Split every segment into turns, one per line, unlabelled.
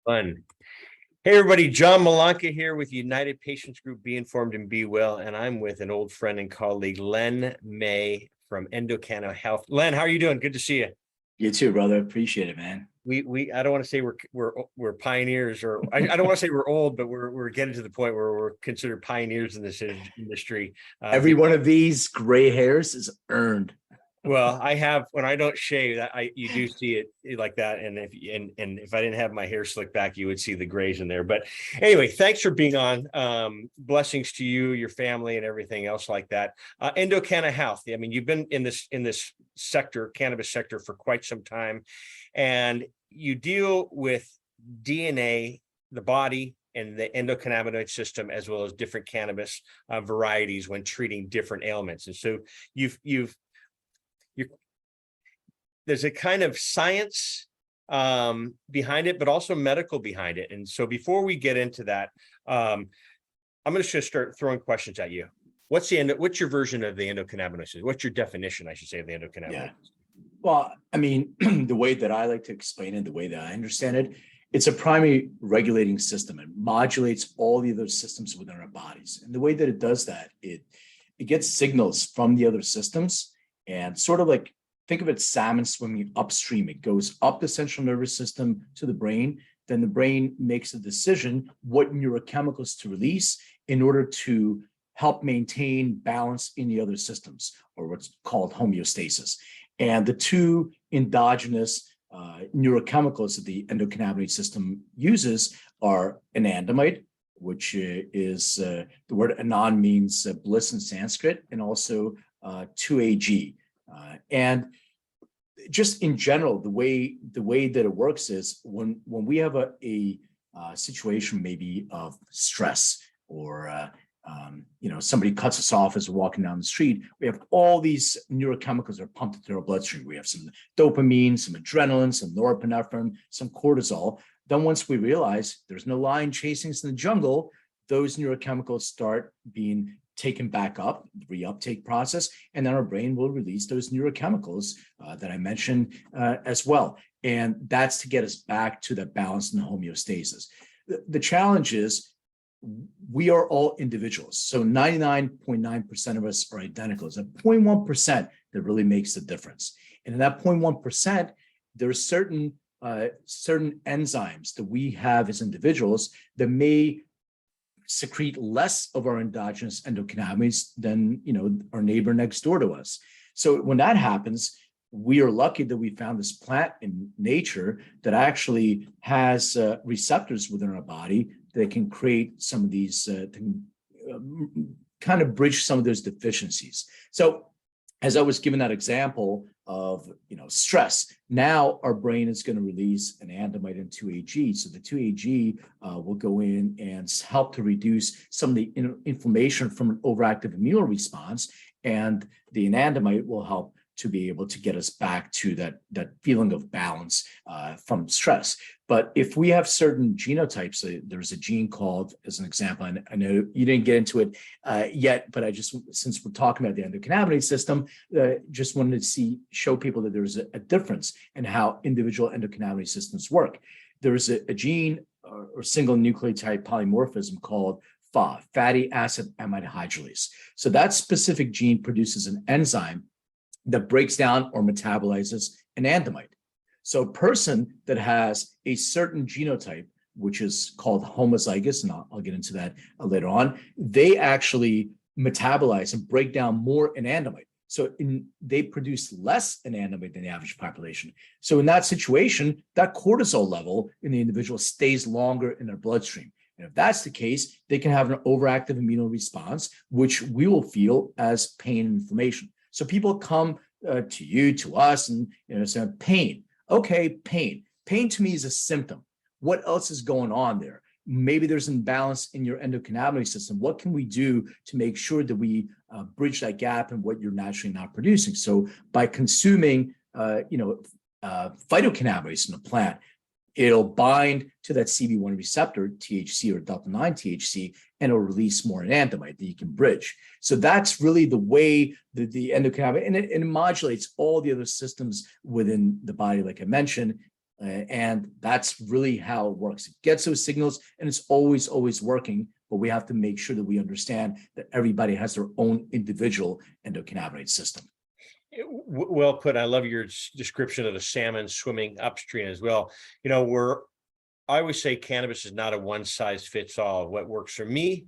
Fun. Hey, everybody, John Malanka here with United Patients Group, Be Informed and Be Well, and I'm with an old friend and colleague, Len May from Endocanna Health. Len, how are you doing? Good to see you.
You too, brother. Appreciate it, man.
I don't want to say we're pioneers, or I don't want to say we're old, but we're getting to the point where we're considered pioneers in this industry.
Every one of these gray hairs is earned.
Well, I have, when I don't shave, you do see it like that, and if I didn't have my hair slicked back, you would see the grays in there. But anyway, thanks for being on. Blessings to you, your family, and everything else like that. Endocanna Health. I mean, you've been in this sector, cannabis sector, for quite some time, and you deal with DNA, the body, and the endocannabinoid system, as well as different cannabis varieties when treating different ailments. And so there's a kind of science behind it, but also medical behind it. And so before we get into that, I'm just going to start throwing questions at you. What's your version of the endocannabinoid system? What's your definition, I should say, of the endocannabinoid?
Yeah. Well, I mean, the way that I like to explain it, the way that I understand it, it's a primary regulating system. It modulates all the other systems within our bodies. And the way that it does that, it gets signals from the other systems, and sort of like, think of it, salmon swimming upstream. It goes up the central nervous system to the brain. Then the brain makes a decision what neurochemicals to release in order to help maintain balance in the other systems, or what's called homeostasis. And the two endogenous neurochemicals that the endocannabinoid system uses are anandamide, which is the word anan means bliss in Sanskrit, and also 2AG. And just in general, the way that it works is when we have a situation maybe of stress, or somebody cuts us off as we're walking down the street, we have all these neurochemicals that are pumped into our bloodstream. We have some dopamine, some adrenaline, some norepinephrine, some cortisol. Then once we realize there's no lion chasing us in the jungle, those neurochemicals start being taken back up, the reuptake process, and then our brain will release those neurochemicals that I mentioned as well. And that's to get us back to that balance and homeostasis. The challenge is we are all individuals. So 99.9% of us are identical. It's a 0.1% that really makes the difference. And in that 0.1%, there are certain enzymes that we have as individuals that may secrete less of our endogenous endocannabinoids than our neighbor next door to us. So when that happens, we are lucky that we found this plant in nature that actually has receptors within our body that can create some of these, kind of bridge some of those deficiencies. So as I was given that example of stress, now our brain is going to release anandamide and 2AG. So the 2AG will go in and help to reduce some of the inflammation from an overactive immune response, and the anandamide will help to be able to get us back to that feeling of balance from stress. But if we have certain genotypes, there's a gene called, as an example, and I know you didn't get into it yet, but since we're talking about the endocannabinoid system, just wanted to show people that there's a difference in how individual endocannabinoid systems work. There's a gene or single nucleotide polymorphism called FAAH, fatty acid amide hydrolase. So that specific gene produces an enzyme that breaks down or metabolizes anandamide. So a person that has a certain genotype, which is called homozygous, and I'll get into that later on, they actually metabolize and break down more anandamide. So they produce less anandamide than the average population. So in that situation, that cortisol level in the individual stays longer in their bloodstream. And if that's the case, they can have an overactive immune response, which we will feel as pain and inflammation. So people come to you, to us, and say, pain. Okay, pain. Pain to me is a symptom. What else is going on there? Maybe there's an imbalance in your endocannabinoid system. What can we do to make sure that we bridge that gap in what you're naturally not producing? So by consuming, phytocannabinoids in a plant, it'll bind to that CB1 receptor, THC or delta 9 THC, and it'll release more anandamide that you can bridge. So that's really the way that the endocannabinoid, and it modulates all the other systems within the body, like I mentioned. And that's really how it works. It gets those signals and it's always working, but we have to make sure that we understand that everybody has their own individual endocannabinoid system.
Well put. I love your description of the salmon swimming upstream as well. I always say cannabis is not a one size fits all. What works for me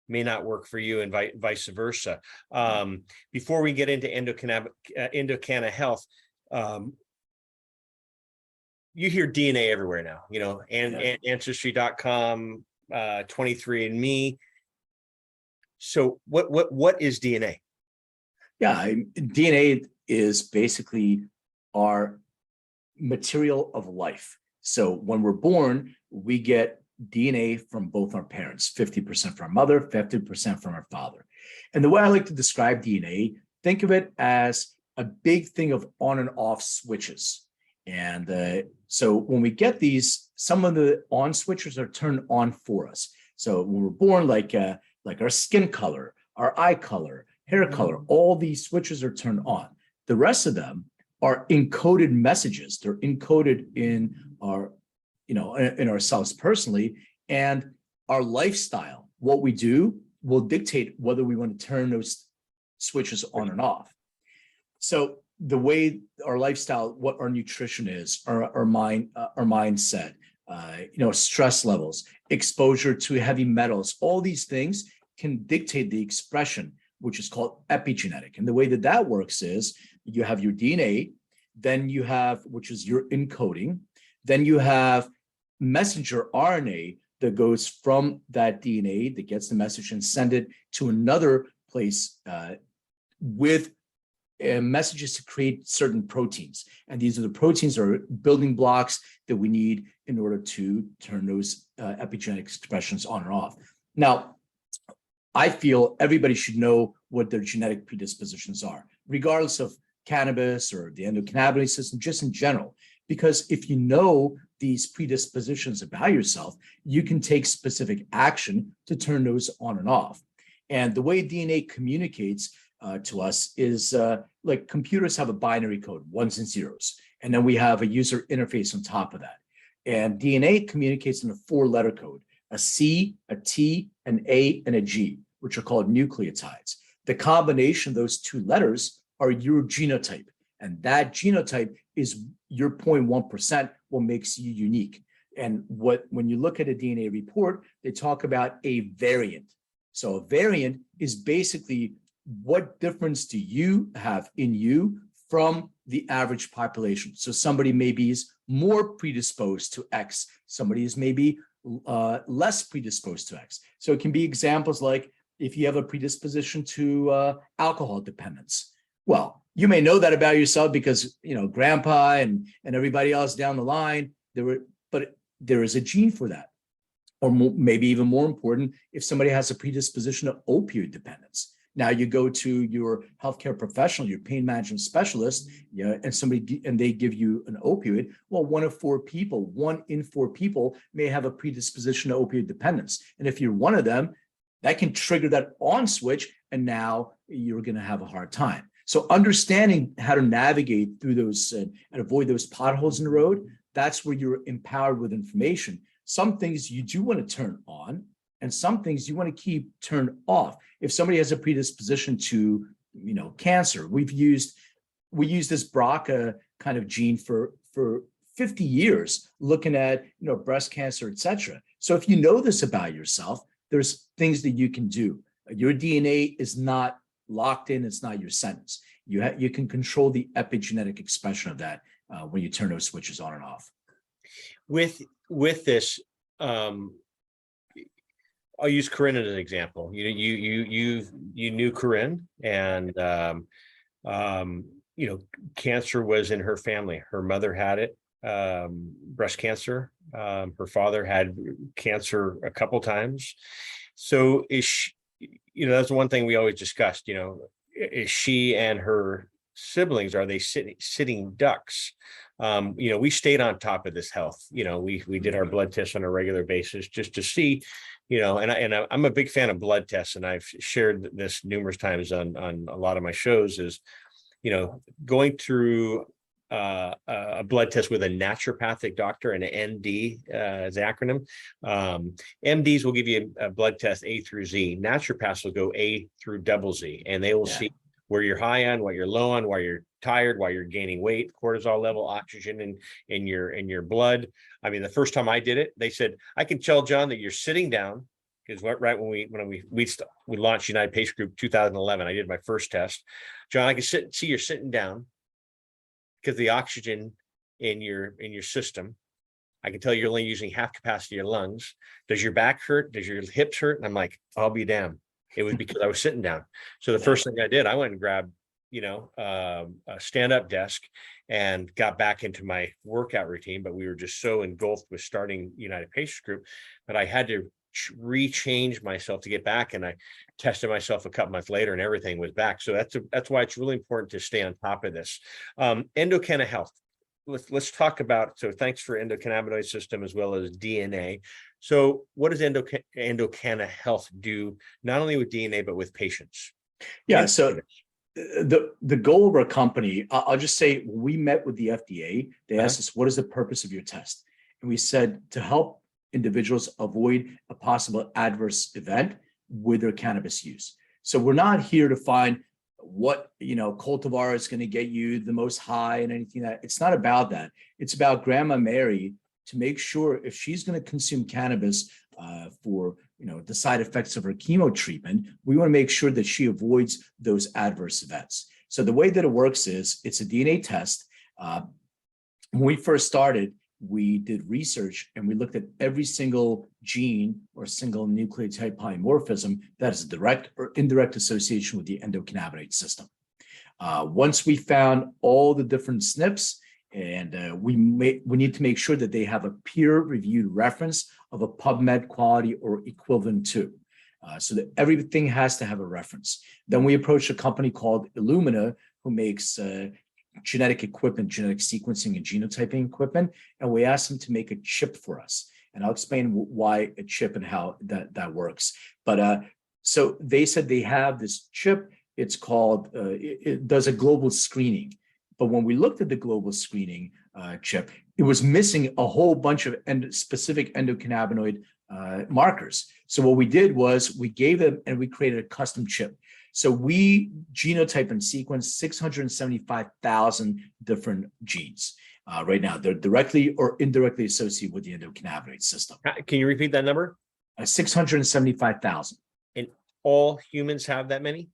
may not work for you, and vice versa. Before we get into Endocanna Health, you hear DNA everywhere now, and ancestry.com, 23andMe. So what is DNA?
Yeah, DNA is basically our material of life. So when we're born, we get DNA from both our parents, 50% from our mother, 50% from our father. And the way I like to describe DNA, think of it as a big thing of on and off switches. And so when we get these, some of the on switches are turned on for us. So when we're born, like our skin color, our eye color, hair color, all these switches are turned on. The rest of them are encoded messages. They're encoded in our, in ourselves personally, and our lifestyle. What we do will dictate whether we want to turn those switches on and off. So the way our lifestyle, what our nutrition is, our mindset, stress levels, exposure to heavy metals, all these things can dictate the expression, which is called epigenetic. And the way that works is you have your DNA, then you have, which is your encoding, then you have messenger RNA that goes from that DNA that gets the message and send it to another place with messages to create certain proteins. And these are the proteins or building blocks that we need in order to turn those epigenetic expressions on or off. Now, I feel everybody should know what their genetic predispositions are, regardless of cannabis or the endocannabinoid system, just in general. Because if you know these predispositions about yourself, you can take specific action to turn those on and off. And the way DNA communicates to us is like computers have a binary code, ones and zeros, and then we have a user interface on top of that. And DNA communicates in a 4-letter code: a C, a T, an A, and a G, which are called nucleotides. The combination of those 2 letters are your genotype, and that genotype is your 0.1%, what makes you unique. And when you look at a DNA report, they talk about a variant. So a variant is basically what difference do you have in you from the average population. So somebody maybe is more predisposed to X, somebody is maybe less predisposed to X. So it can be examples like if you have a predisposition to alcohol dependence. Well, you may know that about yourself because, grandpa and everybody else down the line, but there is a gene for that. Or maybe even more important, if somebody has a predisposition to opioid dependence. Now you go to your healthcare professional, your pain management specialist, and they give you an opioid. Well, 1 in 4 people may have a predisposition to opioid dependence. And if you're one of them, that can trigger that on switch, and now you're going to have a hard time. So understanding how to navigate through those and avoid those potholes in the road, that's where you're empowered with information. Some things you do want to turn on, and some things you want to keep turned off. If somebody has a predisposition to, cancer, we use this BRCA kind of gene for 50 years, looking at, breast cancer, et cetera. So if you know this about yourself, there's things that you can do. Your DNA is not locked in. It's not your sentence. You can control the epigenetic expression of that when you turn those switches on and off.
With this, I'll use Corinne as an example. You knew Corinne, and cancer was in her family. Her mother had it, breast cancer. Her father had cancer a couple times. So is she, that's one thing we always discussed. Is she and her siblings, are they sitting ducks? We stayed on top of this health. We did our blood tests on a regular basis just to see, and I'm a big fan of blood tests, and I've shared this numerous times on a lot of my shows, is, going through a blood test with a naturopathic doctor, and an ND is the acronym. MDs will give you a blood test A through Z. Naturopaths will go A through double Z, and they will see where you're high on, what you're low on, why you're tired, why you're gaining weight, cortisol level, oxygen in your blood. I mean, the first time I did it, they said, I can tell, John, that you're sitting down, because right when we launched United Patient Group 2011, I did my first test. John, I can see you're sitting down because the oxygen in your system. I can tell you're only using half capacity of your lungs. Does your back hurt? Does your hips hurt? And I'm like, I'll be damned. It was because I was sitting down. So the first thing I did, I went and grabbed, a stand-up desk and got back into my workout routine. But we were just so engulfed with starting United Patients Group that I had to rechange myself to get back. And I tested myself a couple months later, and everything was back. So that's why it's really important to stay on top of this. Endocanna Health. Let's talk about, so thanks for endocannabinoid system as well as DNA. So what does Endocanna Health do, not only with DNA, but with patients?
Yeah, so the goal of our company, I'll just say, when we met with the FDA, they asked us, what is the purpose of your test? And we said, to help individuals avoid a possible adverse event with their cannabis use. So we're not here to find what cultivar is going to get you the most high and anything that. It's not about that. It's about Grandma Mary, to make sure if she's going to consume cannabis for the side effects of her chemo treatment, we want to make sure that she avoids those adverse events. So the way that it works is, it's a DNA test. When we first started, we did research and we looked at every single gene or single nucleotide polymorphism that is a direct or indirect association with the endocannabinoid system. Once we found all the different SNPs, and we need to make sure that they have a peer-reviewed reference of a PubMed quality or equivalent to, so that everything has to have a reference. Then we approached a company called Illumina, who makes genetic equipment, genetic sequencing and genotyping equipment, and we asked them to make a chip for us. And I'll explain why a chip and how that works. But so they said they have this chip. It's called, it does a global screening. But when we looked at the global screening chip, it was missing a whole bunch of specific endocannabinoid markers. So what we did was we gave them, and we created a custom chip. So we genotype and sequence 675,000 different genes. Right now, they're directly or indirectly associated with the endocannabinoid system.
Can you repeat that number?
675,000.
And all humans have that many?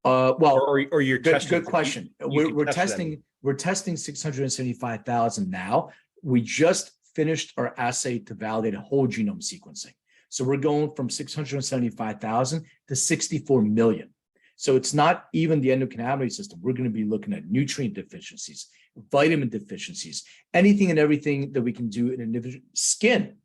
Well,
or you're testing.
Good question. We're testing 675,000 now. We just finished our assay to validate a whole genome sequencing. So we're going from 675,000 to 64 million. So it's not even the endocannabinoid system. We're going to be looking at nutrient deficiencies, vitamin deficiencies, anything and everything that we can do in individual skin.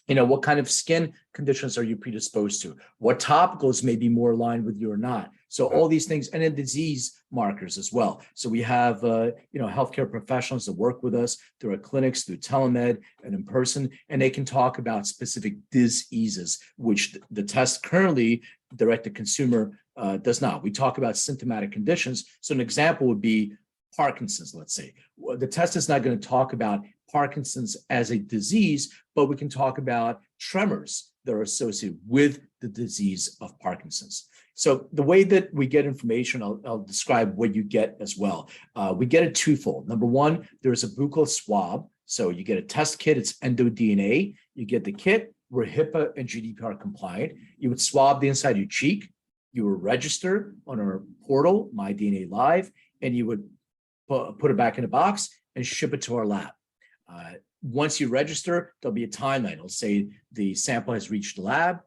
What kind of skin conditions are you predisposed to? What topicals may be more aligned with you or not? So all these things, and then disease markers as well. So we have, healthcare professionals that work with us through our clinics, through telemed and in person, and they can talk about specific diseases, which the test currently direct to consumer does not. We talk about symptomatic conditions. So an example would be Parkinson's, let's say. The test is not going to talk about Parkinson's as a disease, but we can talk about tremors that are associated with the disease of Parkinson's. So the way that we get information, I'll describe what you get as well. We get it twofold. Number one, there's a buccal swab. So you get a test kit, it's EndoDNA. You get the kit, we're HIPAA and GDPR compliant. You would swab the inside of your cheek. You would register on our portal, My DNA Live, and you would put it back in a box and ship it to our lab. Once you register, there'll be a timeline. It'll say the sample has reached the lab,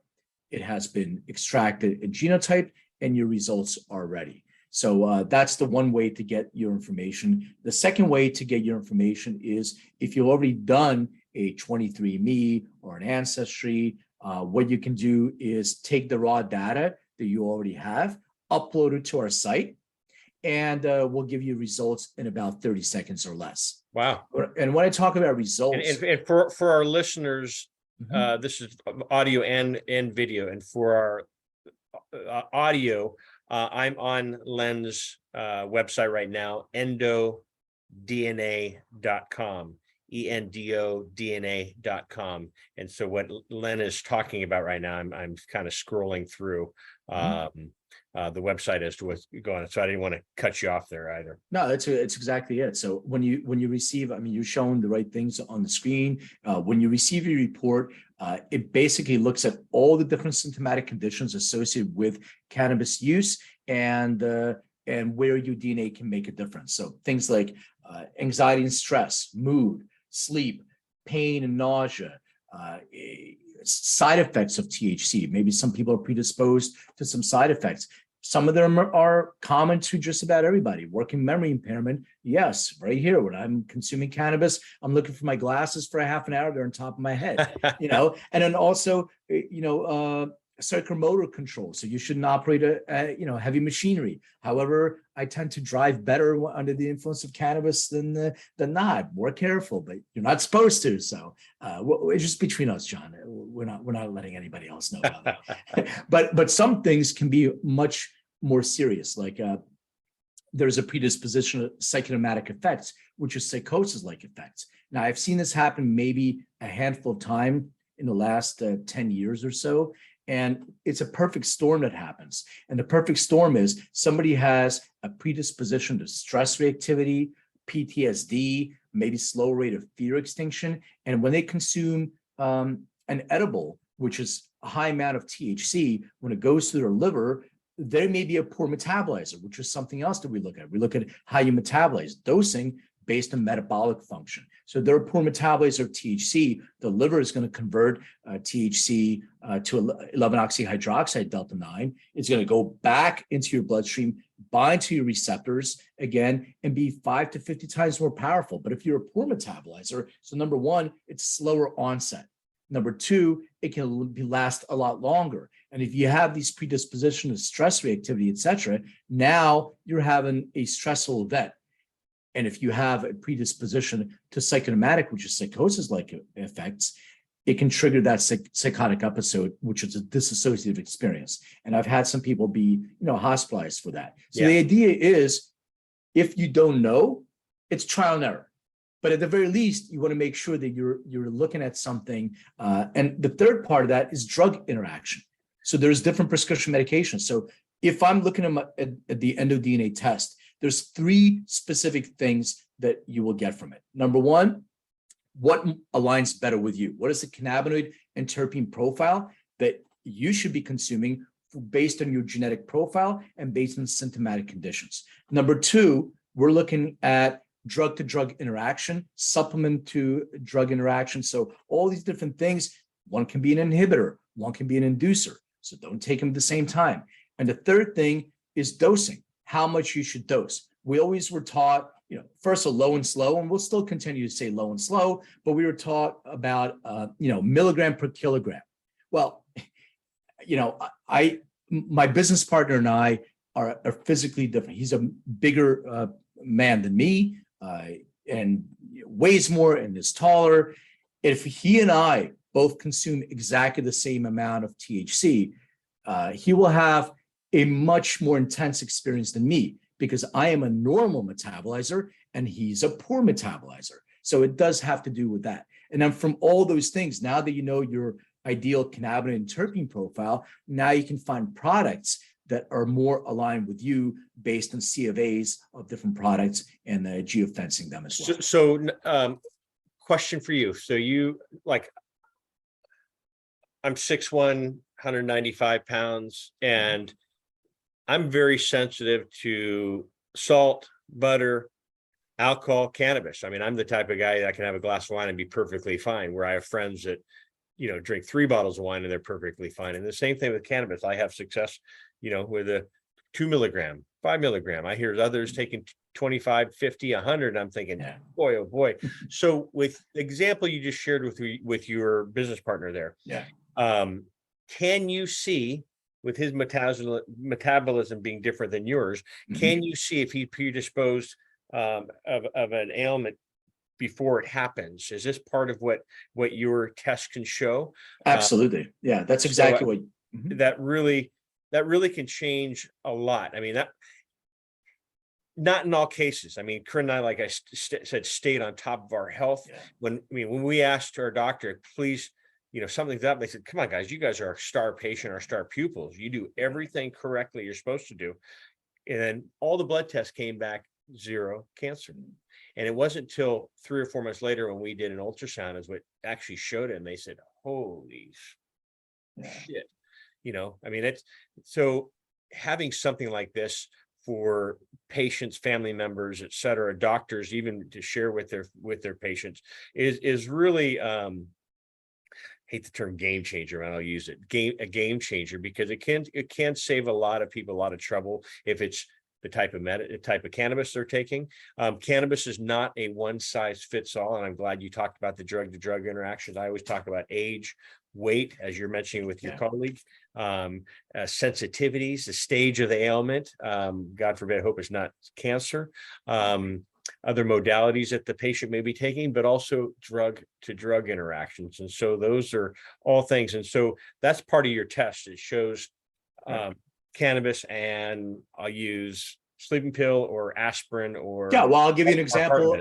it has been extracted and genotyped, and your results are ready. So that's the one way to get your information. The second way to get your information is if you've already done a 23andMe or an Ancestry, what you can do is take the raw data that you already have, upload it to our site, and we'll give you results in about 30 seconds or less.
Wow.
And when I talk about results,
and for our listeners, this is audio and video. And for our audio, I'm on Len's website right now, Endo endodna.com, endodna.com. And so what Len is talking about right now, I'm kind of scrolling through the website as to what's going on. So I didn't want to cut you off there either.
No, it's exactly it. So when you receive, I mean, you're showing the right things on the screen. When you receive your report, it basically looks at all the different symptomatic conditions associated with cannabis use and where your DNA can make a difference. So things like anxiety and stress, mood, sleep, pain and nausea, side effects of THC. Maybe some people are predisposed to some side effects. Some of them are common to just about everybody. Working memory impairment, yes, right here. When I'm consuming cannabis, I'm looking for my glasses for a half an hour. They're on top of my head, and then also, psychomotor control. So you shouldn't operate heavy machinery. However, I tend to drive better under the influence of cannabis than not. More careful, but you're not supposed to. So it's just between us, John. We're not letting anybody else know about that. but some things can be much more serious. Like there's a predisposition of psychosomatic effects, which is psychosis-like effects. Now, I've seen this happen maybe a handful of times in the last 10 years or so. And it's a perfect storm that happens. And the perfect storm is somebody has a predisposition to stress reactivity, PTSD, maybe slow rate of fear extinction. And when they consume an edible, which is a high amount of THC, when it goes through their liver, there may be a poor metabolizer, which is something else that we look at. We look at how you metabolize dosing based on metabolic function. So there are poor metabolites of THC. The liver is going to convert THC to 11-oxyhydroxide delta 9. It's going to go back into your bloodstream, bind to your receptors again, and be 5 to 50 times more powerful. But if you're a poor metabolizer, so number one, it's slower onset. Number two, it can last a lot longer. And if you have these predispositions of stress reactivity, et cetera, now you're having a stressful event. And if you have a predisposition to psychosomatic, which is psychosis-like effects, it can trigger that psychotic episode, which is a dissociative experience. And I've had some people be, hospitalized for that. So the idea is, if you don't know, it's trial and error. But at the very least, you want to make sure that you're looking at something. And the third part of that is drug interaction. So there's different prescription medications. So if I'm looking at the EndoDNA test, there's 3 specific things that you will get from it. Number one, what aligns better with you? What is the cannabinoid and terpene profile that you should be consuming based on your genetic profile and based on symptomatic conditions? Number 2, we're looking at drug-to-drug interaction, supplement to drug interaction. So all these different things, one can be an inhibitor, one can be an inducer. So don't take them at the same time. And the third thing is dosing. How much you should dose. We always were taught, first a low and slow, and we'll still continue to say low and slow, but we were taught about, milligram per kilogram. Well, my business partner and I are physically different. He's a bigger man than me and weighs more and is taller. If he and I both consume exactly the same amount of THC, he will have a much more intense experience than me because I am a normal metabolizer and he's a poor metabolizer. So it does have to do with that. And then from all those things, now that you know your ideal cannabinoid and terpene profile, now you can find products that are more aligned with you based on C of A's of different products and geofencing them as well.
So question for you. So I'm 6'1", 195 pounds, and I'm very sensitive to salt, butter, alcohol, cannabis. I mean, I'm the type of guy that can have a glass of wine and be perfectly fine, where I have friends that, drink 3 bottles of wine and they're perfectly fine. And the same thing with cannabis. I have success, with a 2 milligram, 5 milligram. I hear others taking 25, 50, 100. And I'm thinking, boy, oh boy. So with the example you just shared with your business partner there, can you see, with his metabolism being different than yours, can you see if he predisposed of an ailment before it happens? Is this part of what your test can show?
Absolutely. Yeah, that's exactly
that really can change a lot. I mean, not in all cases. I mean, Corinne and I, like I said, stayed on top of our health.
Yeah.
When we asked our doctor, please, something's up, they said, come on, guys, you guys are our star patient, our star pupils. You do everything correctly you're supposed to do. And then all the blood tests came back 0 cancer. And it wasn't until 3 or 4 months later when we did an ultrasound is what actually showed it. And they said, holy shit. It's so having something like this for patients, family members, et cetera, doctors, even to share with their patients is really, hate the term game changer, and I'll use it, a game changer, because it can save a lot of people a lot of trouble if it's the type of cannabis they're taking. Cannabis is not a one size fits all, and I'm glad you talked about the drug to drug interactions. I always talk about age, weight, as you're mentioning with your colleague, sensitivities, the stage of the ailment. God forbid, I hope it's not cancer. Other modalities that the patient may be taking, but also drug to drug interactions. And so those are all things. And so that's part of your test. It shows cannabis, and I'll use sleeping pill or aspirin or.
Yeah, well, I'll give you an example.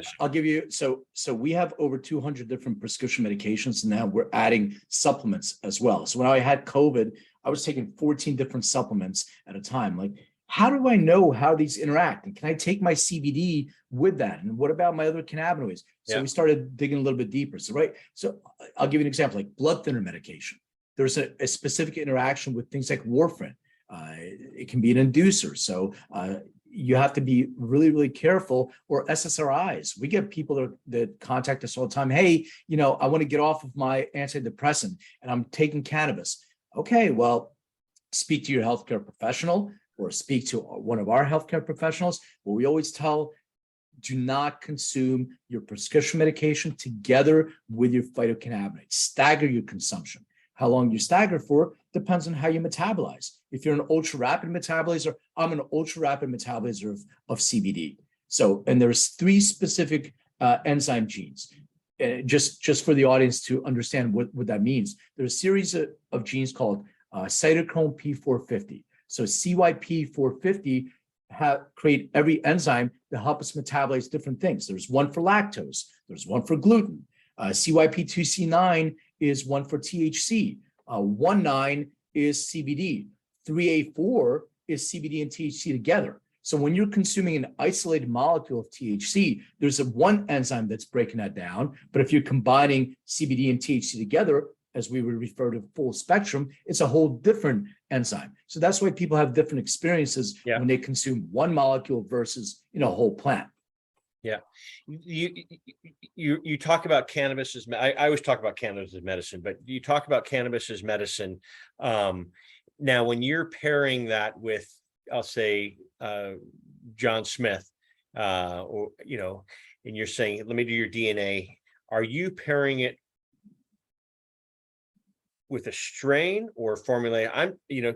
So we have over 200 different prescription medications. And now we're adding supplements as well. So when I had COVID, I was taking 14 different supplements at a time. Like, how do I know how these interact? And can I take my CBD with that? And what about my other cannabinoids? So we started digging a little bit deeper. So I'll give you an example, like blood thinner medication. There's a specific interaction with things like warfarin. It can be an inducer. So you have to be really, really careful. Or SSRIs. We get people that contact us all the time. Hey, I want to get off of my antidepressant and I'm taking cannabis. Okay, well, speak to your healthcare professional or speak to one of our healthcare professionals. But we always tell, do not consume your prescription medication together with your phytocannabinoids. Stagger your consumption. How long you stagger for depends on how you metabolize. If you're an ultra rapid metabolizer, I'm an ultra rapid metabolizer of CBD. So, and there's 3 specific enzyme genes. Just for the audience to understand what that means. There's a series of genes called cytochrome P450. So CYP450 create every enzyme that helps us metabolize different things. There's one for lactose. There's one for gluten. CYP2C9 is one for THC. 19 is CBD. 3A4 is CBD and THC together. So when you're consuming an isolated molecule of THC, there's one enzyme that's breaking that down. But if you're combining CBD and THC together, as we would refer to full spectrum, it's a whole different enzyme. So that's why people have different experiences when they consume one molecule versus a whole plant.
Yeah, you talk about cannabis as I always talk about cannabis as medicine, but you talk about cannabis as medicine. Now, when you're pairing that with, I'll say, John Smith, or and you're saying, let me do your DNA. Are you pairing it with a strain or formulate?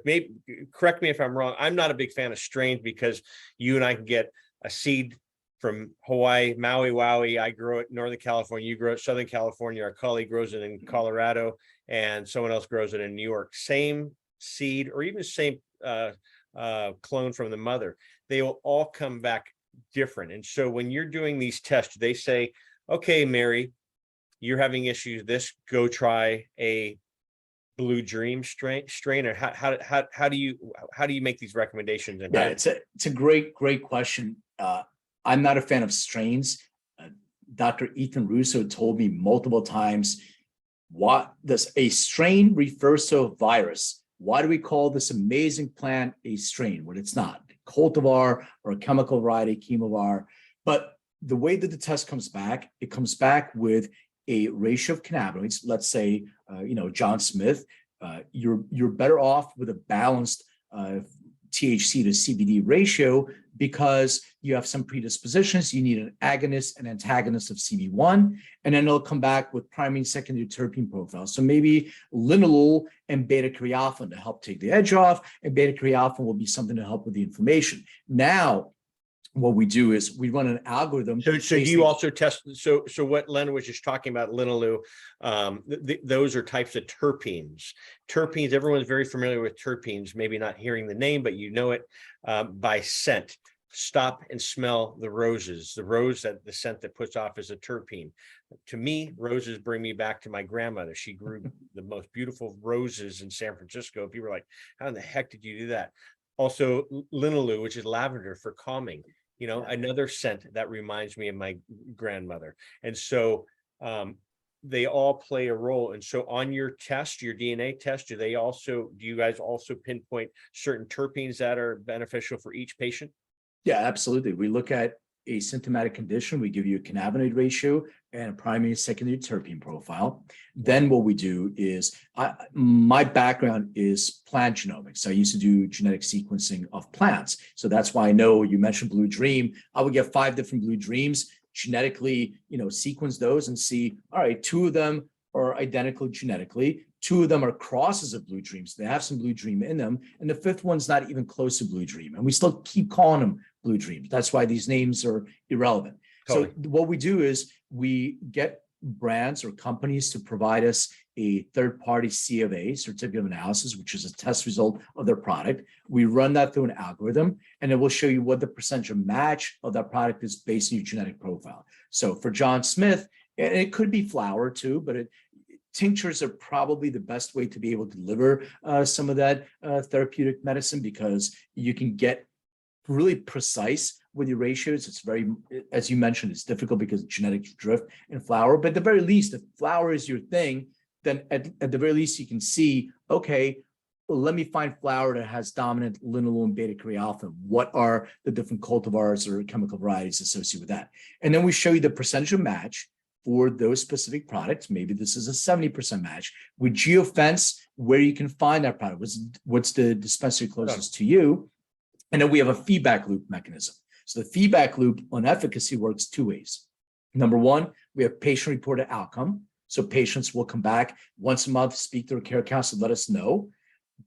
Maybe correct me if I'm wrong. I'm not a big fan of strains because you and I can get a seed from Hawaii, Maui, Wowie. I grow it in Northern California. You grow it in Southern California. Our colleague grows it in Colorado, and someone else grows it in New York. Same seed, or even same clone from the mother. They will all come back different. And so when you're doing these tests, they say, okay, Mary, you're having issues. Go try a Blue Dream strain, or how do you make these recommendations? And
it's a great question. I'm not a fan of strains. Dr. Ethan Russo told me multiple times, what does a strain refers to a virus? Why do we call this amazing plant a strain when it's not? Cultivar or a chemical variety, chemovar. But the way that the test comes back, it comes back with a ratio of cannabinoids. Let's say, John Smith, you're better off with a balanced THC to CBD ratio because you have some predispositions. You need an agonist and antagonist of CB1, and then it'll come back with primary and secondary terpene profiles. So maybe linalool and beta-caryophyllene to help take the edge off, and beta-caryophyllene will be something to help with the inflammation. Now, what we do is we run an algorithm.
So you also test. So what Len was just talking about, linalool, those are types of terpenes. Terpenes, everyone's very familiar with terpenes, maybe not hearing the name, but you know it by scent. stop and smell the roses. The rose, that the scent that puts off is a terpene. To me, roses bring me back to my grandmother. She grew the most beautiful roses in San Francisco. People were like, how in the heck did you do that? Also, linalool, which is lavender, for calming. Another scent that reminds me of my grandmother. And so they all play a role. And so on your test, your DNA test, do you guys also pinpoint certain terpenes that are beneficial for each patient?
Yeah, absolutely. We look at a symptomatic condition, we give you a cannabinoid ratio and a primary and secondary terpene profile. Then what we do is, my background is plant genomics. I used to do genetic sequencing of plants. So that's why I know you mentioned Blue Dream. I would get 5 different Blue Dreams, genetically, sequence those and see, all right, 2 of them are identical genetically. 2 of them are crosses of Blue Dreams. They have some Blue Dream in them. And the 5th one's not even close to Blue Dream. And we still keep calling them Blue Dreams. That's why these names are irrelevant. Totally. So what we do is we get brands or companies to provide us a third-party C of A, certificate of analysis, which is a test result of their product. We run that through an algorithm, and it will show you what the percentage of match of that product is based on your genetic profile. So for John Smith, and it could be flower too, but tinctures are probably the best way to be able to deliver some of that therapeutic medicine, because you can get really precise with your ratios. It's very, as you mentioned, it's difficult because genetics drift in flower, but at the very least, if flower is your thing, then at the very least, you can see, okay, well, let me find flower that has dominant linalool and beta-carotene alpha. What are the different cultivars or chemical varieties associated with that? And then we show you the percentage of match for those specific products. Maybe this is a 70% match. We geofence where you can find that product. What's the dispensary closest to you? And then we have a feedback loop mechanism. So the feedback loop on efficacy works 2 ways. Number 1, we have patient-reported outcome. So patients will come back once a month, speak to their care counselor, let us know.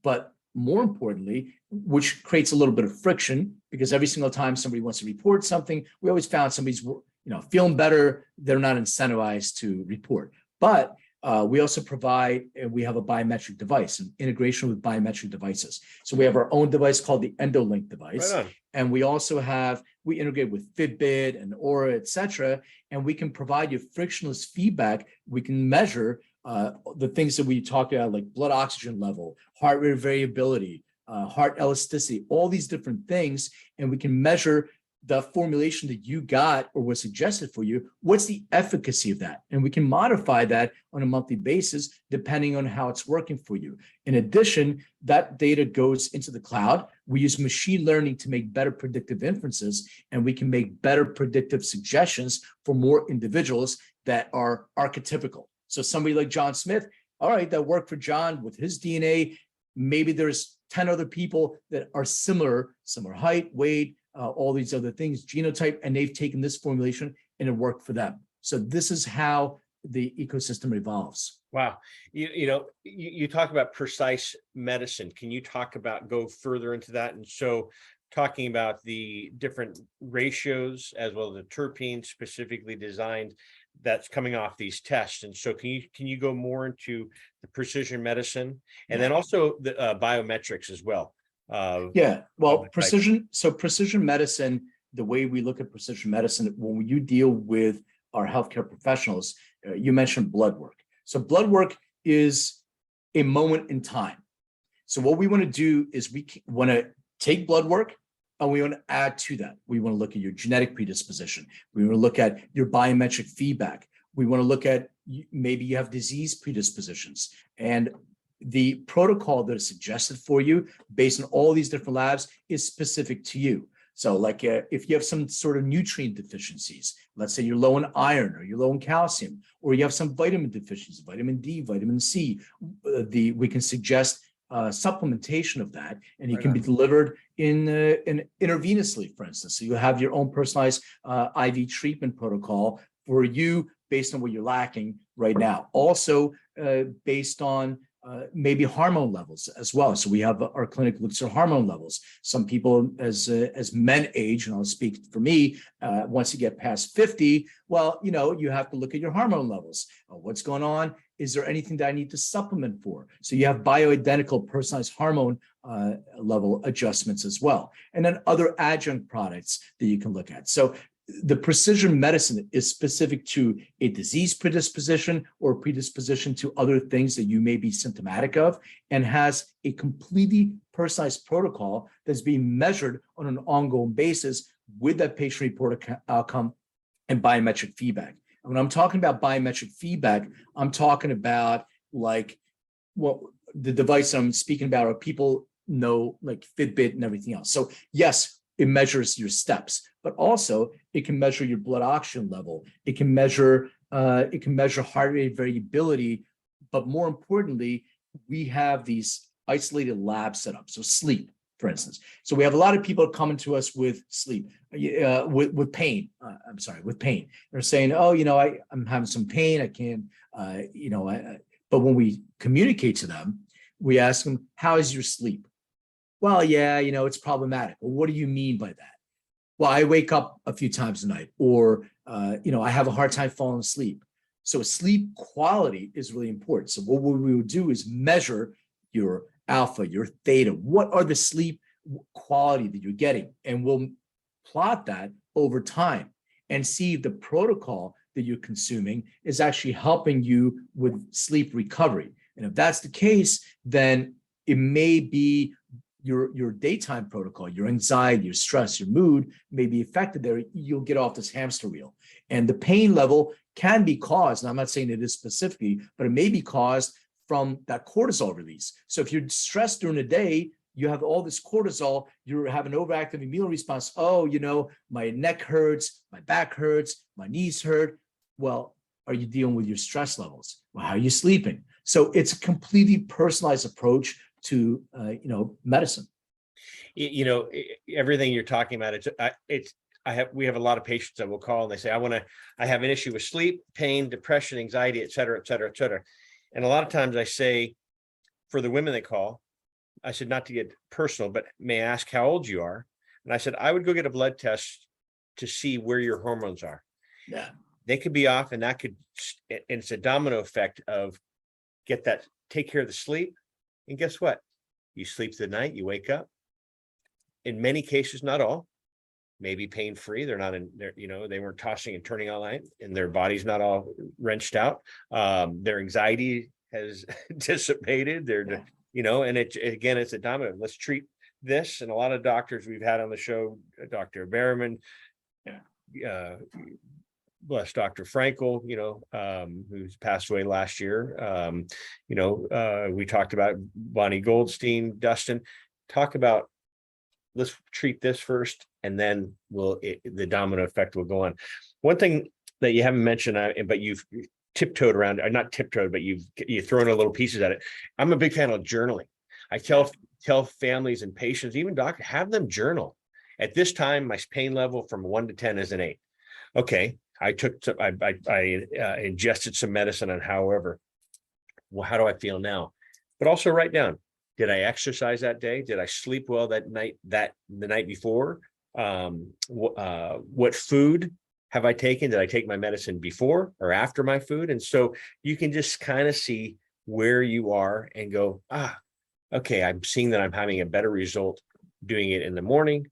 But more importantly, which creates a little bit of friction, because every single time somebody wants to report something, we always found somebody's feeling better, they're not incentivized to report. But we also provide, we have a biometric device, an integration with biometric devices. So we have our own device called the Endo device. Right on. And we also we integrate with Fitbit and Aura, et cetera, and we can provide you frictionless feedback. We can measure the things that we talked about, like blood oxygen level, heart rate variability, heart elasticity, all these different things. And we can measure the formulation that you got or was suggested for you. What's the efficacy of that? And we can modify that on a monthly basis, depending on how it's working for you. In addition, that data goes into the cloud. We use machine learning to make better predictive inferences, and we can make better predictive suggestions for more individuals that are archetypical. So somebody like John Smith, all right, that worked for John with his DNA. Maybe there's 10 other people that are similar height, weight, all these other things, genotype, and they've taken this formulation and it worked for them. So this is how the ecosystem evolves.
Wow. You talk about precise medicine. Can you go further into that? And so talking about the different ratios as well as the terpenes specifically designed that's coming off these tests. And so can you go more into the precision medicine and then also the biometrics as well?
Precision medicine, the way we look at precision medicine, when you deal with our healthcare professionals, you mentioned blood work. So blood work is a moment in time. So what we want to do is we want to take blood work and we want to add to that. We want to look at your genetic predisposition. We want to look at your biometric feedback. We want to look at maybe you have disease predispositions, and the protocol that is suggested for you based on all these different labs is specific to you. So like if you have some sort of nutrient deficiencies, let's say you're low in iron or you're low in calcium, or you have some vitamin deficiencies, vitamin D, vitamin C, we can suggest supplementation of that, and it can be delivered in intravenously, for instance. So you have your own personalized IV treatment protocol for you based on what you're lacking right now. Also based on maybe hormone levels as well. So we have our clinic looks at hormone levels. Some people, as men age, and I'll speak for me, once you get past 50, well, you have to look at your hormone levels. What's going on Is there anything that I need to supplement for? So you have bioidentical personalized hormone level adjustments as well. And then other adjunct products that you can look at. So the precision medicine is specific to a disease predisposition or predisposition to other things that you may be symptomatic of, and has a completely personalized protocol that's being measured on an ongoing basis with that patient reported outcome and biometric feedback. And when I'm talking about biometric feedback, I'm talking about like what the device I'm speaking about, or people know like Fitbit and everything else. So yes, it measures your steps, but also it can measure your blood oxygen level. It can measure heart rate variability. But more importantly, we have these isolated lab setups. So sleep, for instance. So we have a lot of people coming to us with sleep, with pain. With pain. They're saying, oh, I'm having some pain. I can't, but when we communicate to them, we ask them, how is your sleep? Well, yeah, it's problematic. Well, what do you mean by that? Well, I wake up a few times a night, or, I have a hard time falling asleep. So sleep quality is really important. So what we would do is measure your alpha, your theta. What are the sleep quality that you're getting? And we'll plot that over time and see if the protocol that you're consuming is actually helping you with sleep recovery. And if that's the case, then it may be your daytime protocol, your anxiety, your stress, your mood may be affected there. You'll get off this hamster wheel. And the pain level can be caused, and I'm not saying it is specifically, but it may be caused from that cortisol release. So if you're stressed during the day, you have all this cortisol, you have an overactive immune response. Oh, my neck hurts, my back hurts, my knees hurt. Well, are you dealing with your stress levels? Well, how are you sleeping? So it's a completely personalized approach to medicine.
Everything you're talking about, we have a lot of patients that will call and they say, I have an issue with sleep, pain, depression, anxiety, et cetera, et cetera, et cetera. And a lot of times I say, for the women that call, I said, not to get personal, but may I ask how old you are? And I said, I would go get a blood test to see where your hormones are.
Yeah.
They could be off, and it's a domino effect of take care of the sleep. And guess what? You sleep through the night, you wake up. In many cases, not all, maybe pain-free. They're not they weren't tossing and turning all night, and their body's not all wrenched out. Their anxiety has dissipated. And it's a domino. Let's treat this. And a lot of doctors we've had on the show, Dr. Berriman, bless Dr. Frankel, who's passed away last year. We talked about Bonnie Goldstein, Dustin. Talk about, let's treat this first, and then the domino effect will go on. One thing that you haven't mentioned, but you've tiptoed around, or not tiptoed, but you've thrown a little pieces at it. I'm a big fan of journaling. I tell families and patients, even doctors, have them journal. At this time, my pain level from 1 to 10 is an 8. Okay, I ingested some medicine, and however, well, how do I feel now? But also write down, did I exercise that day? Did I sleep well that night, the night before? What food have I taken? Did I take my medicine before or after my food? And so you can just kind of see where you are and go, okay, I'm seeing that I'm having a better result doing it in the morning,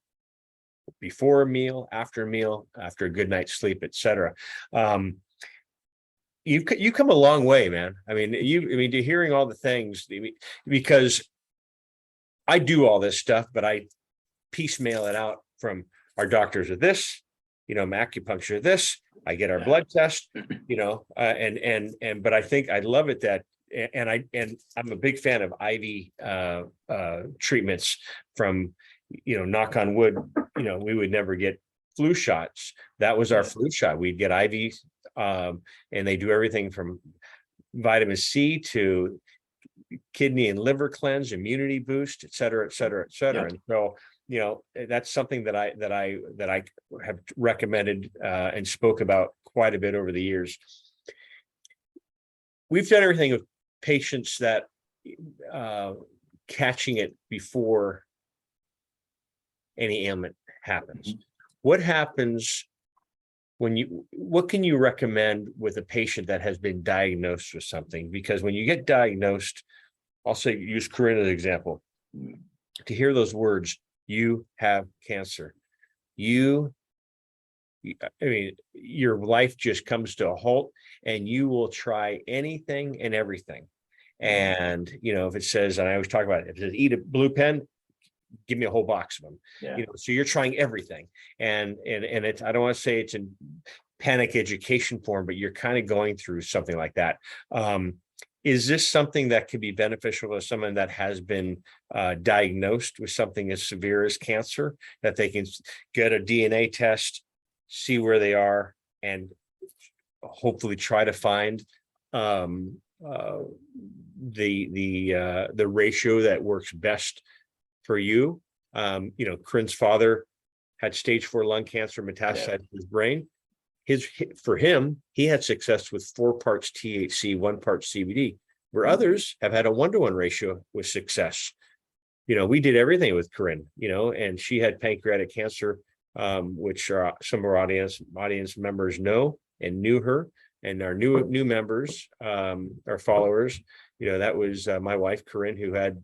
before a meal, after a good night's sleep, et cetera. You come a long way, man. To hearing all the things, because I do all this stuff, but I piecemeal it out from our doctors of this, my acupuncture this, I get our blood test, but I think I love it that, and I'm a big fan of IV treatments from, knock on wood, we would never get flu shots. That was our flu shot. We'd get IV, and they do everything from vitamin C to kidney and liver cleanse, immunity boost, et cetera, et cetera, et cetera. And so, that's something that I have recommended and spoke about quite a bit over the years. We've done everything with patients that catching it before any ailment happens. What happens what can you recommend with a patient that has been diagnosed with something? Because when you get diagnosed, I'll say, use Corinne as an example, to hear those words, you have cancer, I mean, your life just comes to a halt, and you will try anything and everything. And, if it says, and I always talk about it, if it says eat a blue pen, give me a whole box of them. So you're trying everything. And it's, I don't want to say it's in panic education form, but you're kind of going through something like that. Is this something that could be beneficial to someone that has been diagnosed with something as severe as cancer, that they can get a DNA test, see where they are, and hopefully try to find the ratio that works best for you? Corinne's father had stage 4 lung cancer metastasized to his brain. For him, he had success with 4 parts THC, 1 part CBD, where others have had a 1-to-1 ratio with success. We did everything with Corinne, and she had pancreatic cancer, which some of our audience members know and knew her, and our new members, our followers, that was my wife, Corinne, who had,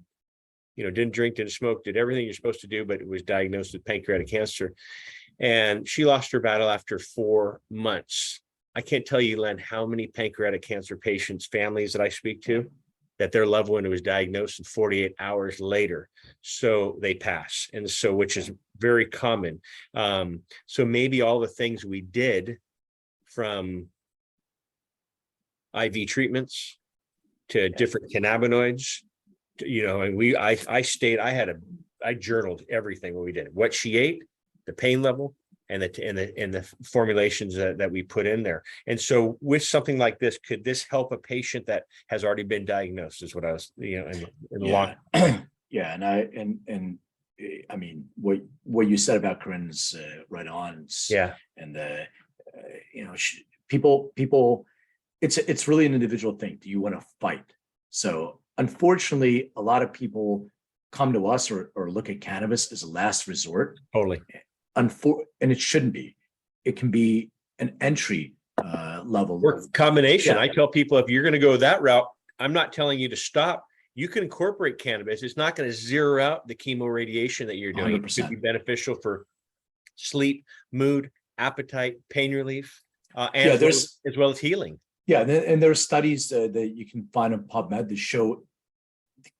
didn't drink, didn't smoke, did everything you're supposed to do, but it was diagnosed with pancreatic cancer. And she lost her battle after 4 months. I can't tell you, Len, how many pancreatic cancer patients, families that I speak to, that their loved one was diagnosed, and 48 hours later, so they pass. And so, which is very common. So maybe all the things we did, from IV treatments to different cannabinoids, and I journaled everything what we did, what she ate, the pain level, and the formulations that we put in there. And so with something like this, could this help a patient that has already been diagnosed, is what I was, in the long.
Yeah. And I mean, what you said about Corinne is right on.
Yeah.
And people, it's really an individual thing. Do you want to fight? So unfortunately, a lot of people come to us or look at cannabis as a last resort.
Totally.
And it shouldn't be. It can be an entry level
or combination.
Yeah.
I tell people, if you're going to go that route, I'm not telling you to stop. You can incorporate cannabis. It's not going to zero out the chemoradiation that you're doing.
100%.
It could be beneficial for sleep, mood, appetite, pain relief, and as well as healing.
Yeah, and there are studies that you can find on PubMed that show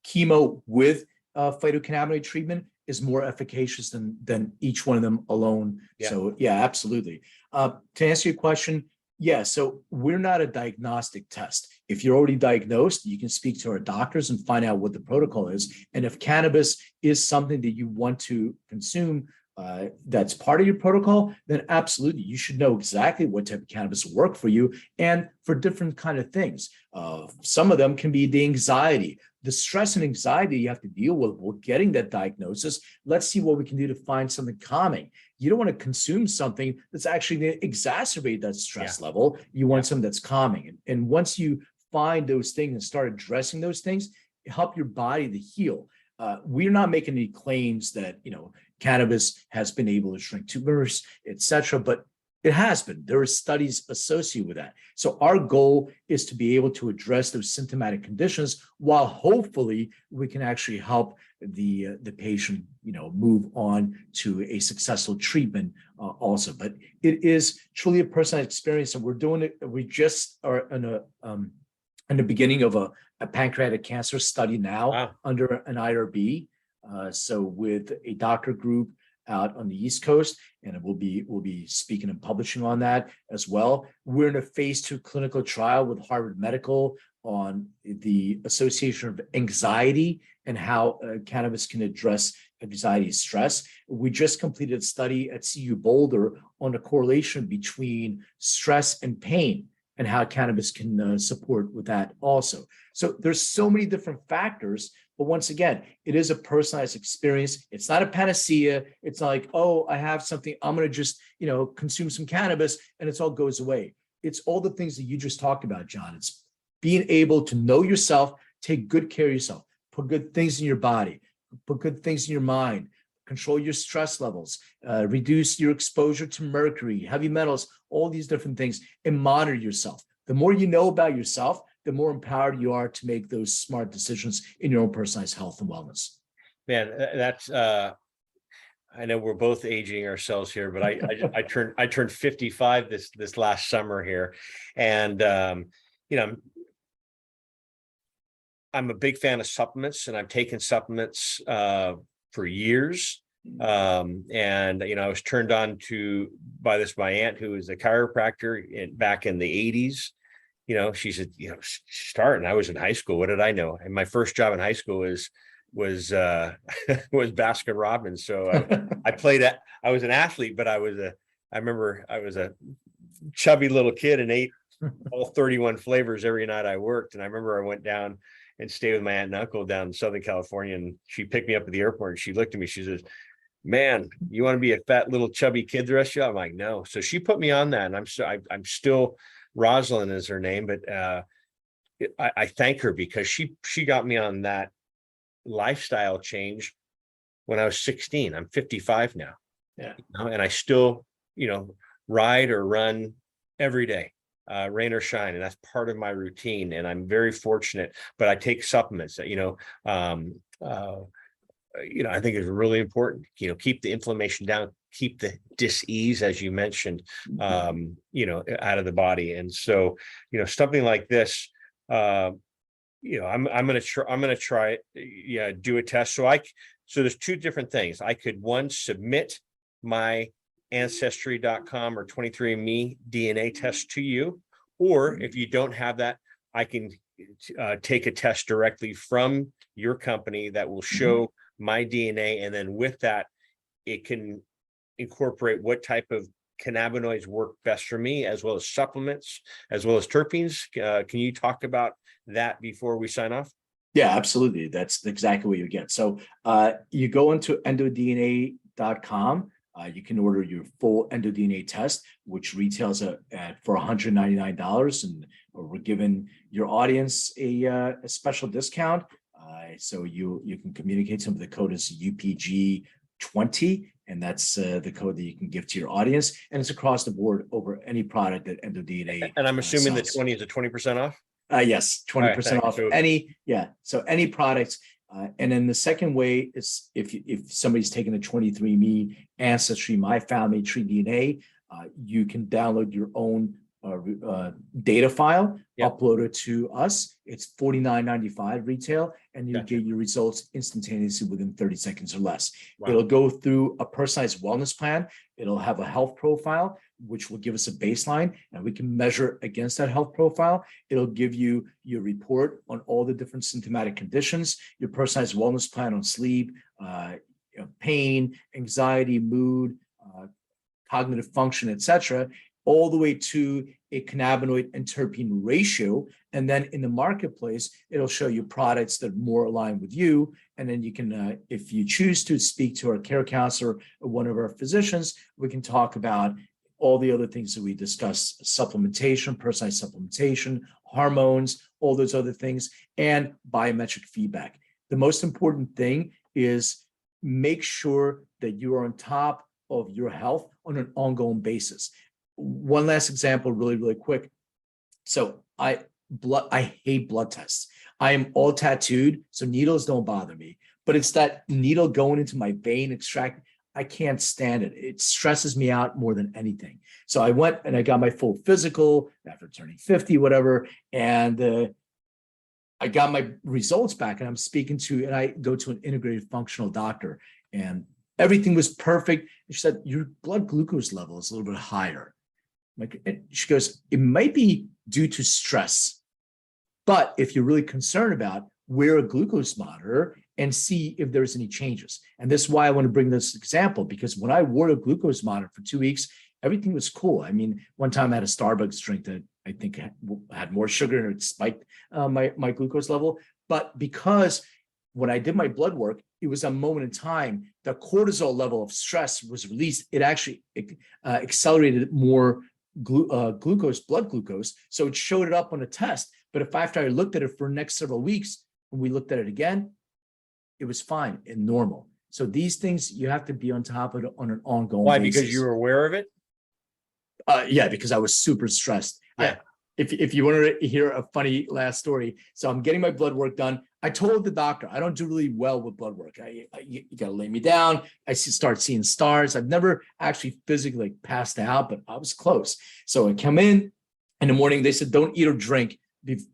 chemo with phytocannabinoid treatment is more efficacious than each one of them alone.
Yeah.
So yeah, absolutely. To answer your question, yeah, so we're not a diagnostic test. If you're already diagnosed, you can speak to our doctors and find out what the protocol is. And if cannabis is something that you want to consume, that's part of your protocol, then absolutely, you should know exactly what type of cannabis will work for you and for different kind of things. Some of them can be the anxiety, the stress and anxiety you have to deal with getting that diagnosis. Let's see what we can do to find something calming. You don't want to consume something that's actually going to exacerbate that stress level. You want something that's calming. And once you find those things and start addressing those things, help your body to heal. We're not making any claims that, cannabis has been able to shrink tumors, etc., but it has been. There are studies associated with that. So our goal is to be able to address those symptomatic conditions while hopefully we can actually help the patient, move on to a successful treatment also. But it is truly a personal experience, and we're doing it. We just are in the beginning of a pancreatic cancer study now under an IRB. So with a doctor group out on the East Coast, and we'll be speaking and publishing on that as well. We're in a phase 2 clinical trial with Harvard Medical on the association of anxiety and how cannabis can address anxiety stress. We just completed a study at CU Boulder on the correlation between stress and pain and how cannabis can support with that also. So there's so many different factors. But once again, it is a personalized experience. It's not a panacea. It's not like, oh, I have something, I'm going to just, consume some cannabis and it's all goes away. It's all the things that you just talked about, John. It's being able to know yourself, take good care of yourself, put good things in your body, put good things in your mind, control your stress levels, reduce your exposure to mercury, heavy metals, all these different things, and monitor yourself. The more you know about yourself, the more empowered you are to make those smart decisions in your own personalized health and wellness.
Man, that's I know we're both aging ourselves here, but I turned 55 this last summer here, and you know, I'm a big fan of supplements, and I've taken supplements for years. And I was turned on to by my aunt, who is a chiropractor back in the 80s. She said, start. And I was in high school. What did I know? And my first job in high school was was Baskin Robbins. So I played at, I was an athlete, but I remember I was a chubby little kid and ate all 31 flavors every night I worked. And I remember I went down and stayed with my aunt and uncle down in Southern California, and she picked me up at the airport, and she looked at me, she says, "Man, you want to be a fat little chubby kid the rest of you?" I'm like, "No." So she put me on that, and I'm still, Rosalind is her name, but I thank her because she got me on that lifestyle change when I was 16. I'm 55 now.
Yeah.
And I still, ride or run every day, rain or shine. And that's part of my routine. And I'm very fortunate, but I take supplements that, I think is really important, keep the inflammation down, keep the dis-ease, as you mentioned, out of the body. And so, something like this, I'm going to try it. Yeah. Do a test. So there's two different things. I could, one, submit my ancestry.com or 23andMe DNA test to you, or if you don't have that, I can take a test directly from your company that will show my DNA. And then with that, it can incorporate what type of cannabinoids work best for me, as well as supplements, as well as terpenes. Can you talk about that before we sign off?
Yeah, absolutely. That's exactly what you get. So you go into endodna.com. You can order your full EndoDNA test, which retails for $199, and we're giving your audience a special discount. So you can communicate some of the code is UPG20, and that's the code that you can give to your audience, and it's across the board over any product that EndoDNA.
And I'm assuming the 20 is a 20% off.
Yes, 20% off
So
any. Yeah, so any products. And then the second way is if somebody's taking a 23andMe ancestry, my family tree DNA, you can download your own data file, upload it to us. It's $49.95 retail, and you get your results instantaneously within 30 seconds or less. Wow. It'll go through a personalized wellness plan. It'll have a health profile, which will give us a baseline, and we can measure against that health profile. It'll give you your report on all the different symptomatic conditions, your personalized wellness plan on sleep, pain, anxiety, mood, cognitive function, etc., all the way to a cannabinoid and terpene ratio. And then in the marketplace, it'll show you products that are more aligned with you. And then you can, if you choose to speak to our care counselor or one of our physicians, we can talk about all the other things that we discussed: supplementation, personalized supplementation, hormones, all those other things, and biometric feedback. The most important thing is make sure that you are on top of your health on an ongoing basis. One last example, really, really quick. So I hate blood tests. I am all tattooed, so needles don't bother me. But it's that needle going into my vein, extract. I can't stand it. It stresses me out more than anything. So I went and I got my full physical after turning 50, whatever. And I got my results back, and and I go to an integrated functional doctor, and everything was perfect. And she said, "Your blood glucose level is a little bit higher." And she goes, "It might be due to stress, but if you're really concerned about, wear a glucose monitor and see if there's any changes." And this is why I want to bring this example, because when I wore a glucose monitor for 2 weeks, everything was cool. I mean, one time I had a Starbucks drink that I think had more sugar and it spiked my glucose level. But because when I did my blood work, it was a moment in time, the cortisol level of stress was released. It actually accelerated more blood glucose. So it showed it up on a test. But if after I looked at it for the next several weeks, when we looked at it again, it was fine and normal. So these things you have to be on top of it on an ongoing
Why?
basis.
Because you were aware of it?
Yeah, because I was super stressed.
Yeah.
If you want to hear a funny last story, so I'm getting my blood work done. I told the doctor I don't do really well with blood work. You got to lay me down. Start seeing stars. I've never actually physically passed out, but I was close. So I come in the morning. They said don't eat or drink.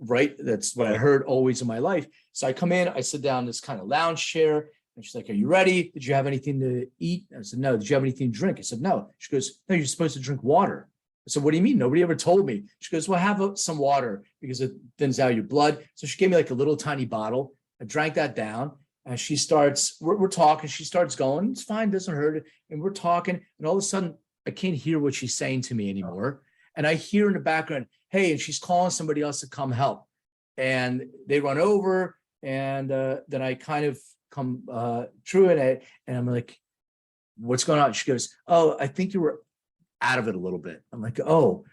Right, that's what I heard always in my life. So I come in. I sit down in this kind of lounge chair. And she's like, "Are you ready? Did you have anything to eat?" I said, "No." "Did you have anything to drink?" I said, "No." She goes, "No, you're supposed to drink water." I said, "What do you mean? Nobody ever told me." She goes, "Well, have some water because it thins out your blood." So she gave me like a little tiny bottle. I drank that down, and we're talking. She starts going, "It's fine, doesn't hurt." And we're talking, and all of a sudden, I can't hear what she's saying to me anymore. And I hear in the background, "Hey," and she's calling somebody else to come help. And they run over, and then I kind of come through it, and I'm like, "What's going on?" She goes, "Oh, I think you were out of it a little bit." I'm like, "Oh,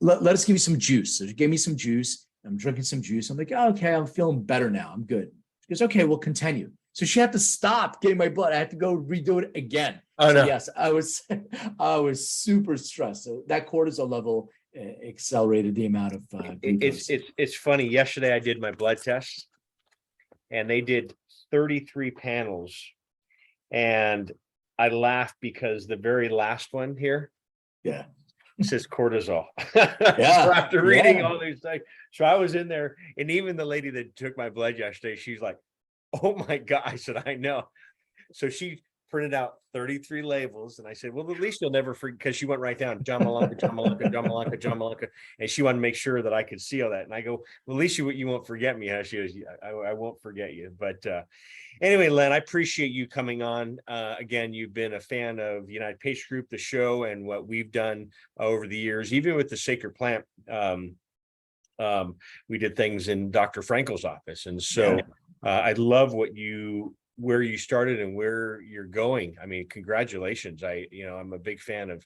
let us give you some juice." So she gave me some juice. I'm drinking some juice. I'm like, "Oh, okay, I'm feeling better now. I'm good." She goes, "Okay, we'll continue." So she had to stop getting my blood. I had to go redo it again.
Oh,
So
no.
yes, I was super stressed. So that cortisol level accelerated the amount of
It's funny. Yesterday I did my blood test, and they did 33 panels, and I laughed because the very last one here
Yeah.
says cortisol.
Yeah.
So after reading
Yeah.
all these things, so I was in there, and even the lady that took my blood yesterday, she's like, "Oh my God." I said, "I know." So she printed out 33 labels, and I said, "Well, at least you'll never forget," because she went right down John Malunka, John Malunka, John Malunka, John Malunka, and she wanted to make sure that I could see all that. And I go, "Well, at least you won't forget me." Huh? She goes, I won't forget you." But anyway, Len, I appreciate you coming on. Again, you've been a fan of United Patient Group, the show, and what we've done over the years, even with the Sacred Plant. We did things in Dr. Frankel's office, and so I love where you started and where you're going. I mean, congratulations. I'm a big fan of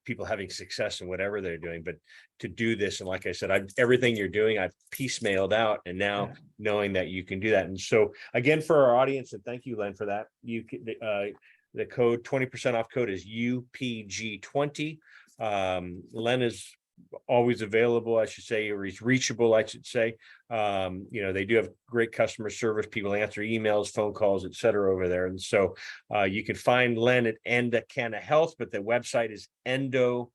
people having success in whatever they're doing, but to do this, and like I said, everything you're doing, I've piecemealed out, and now knowing that you can do that. And so again, for our audience, and thank you, Len, for that, the code 20% off code is UPG20. Len is always available, I should say, or he's reachable, I should say. They do have great customer service. People answer emails, phone calls, etc. over there. And so you can find Len at Endocanna Health, but the website is endodna.com,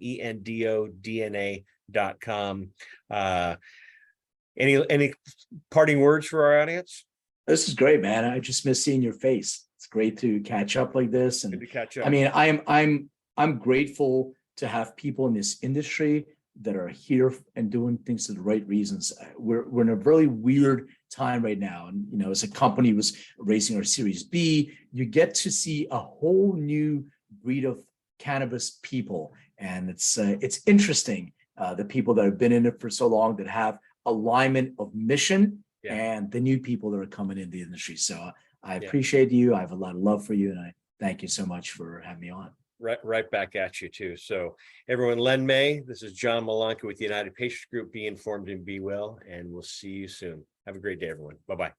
endodna.com. Any parting words for our audience?
This is great, man. I just miss seeing your face. It's great to catch up like this. And
good to catch up.
I mean, I'm grateful to have people in this industry that are here and doing things for the right reasons. We're in a really weird time right now. And, as a company was raising our Series B, you get to see a whole new breed of cannabis people. And it's interesting, the people that have been in it for so long that have alignment of mission and the new people that are coming into the industry. So I appreciate you. I have a lot of love for you. And I thank you so much for having me on.
Right back at you too. So everyone, Len May, this is John Malunka with the United Patient Group. Be informed and be well, and we'll see you soon. Have a great day, everyone. Bye-bye.